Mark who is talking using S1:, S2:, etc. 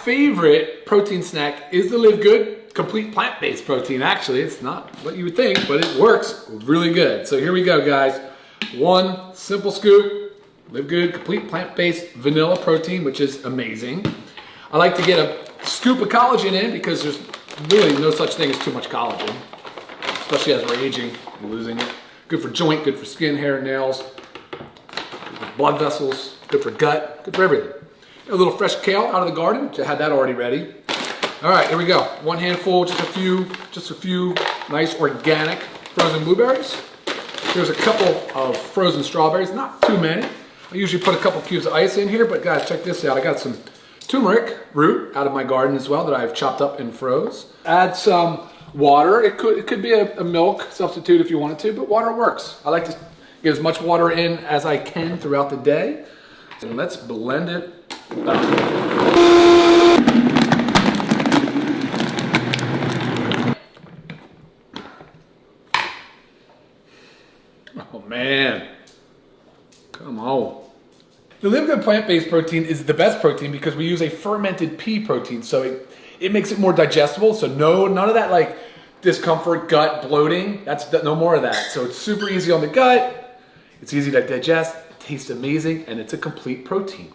S1: favorite protein snack is the Livegood complete plant-based protein. Actually, it's not what you would think, but it works really good. So here we go, guys. One simple scoop, Livegood complete plant-based vanilla protein, which is amazing. I like to get a scoop of collagen in because there's really no such thing as too much collagen, especially as we're aging and losing it. Good for joint, good for skin, hair, nails, good for blood vessels, good for gut, good for everything. A little fresh kale out of the garden, I had that already ready. All right, here we go. One handful, just a few nice organic frozen blueberries. There's a couple of frozen strawberries, not too many. I usually put a couple cubes of ice in here, but guys, check this out. I got some turmeric root out of my garden as well that I've chopped up and froze. Add some water. It could be a milk substitute if you wanted to, but water works. I like to get as much water in as I can throughout the day. And let's blend it up. Oh man, come on. The Livegood plant-based protein is the best protein because we use a fermented pea protein, so it makes it more digestible. So none of that like discomfort, gut, bloating. No more of that. So it's super easy on the gut. It's easy to digest. It tastes amazing, and it's a complete protein.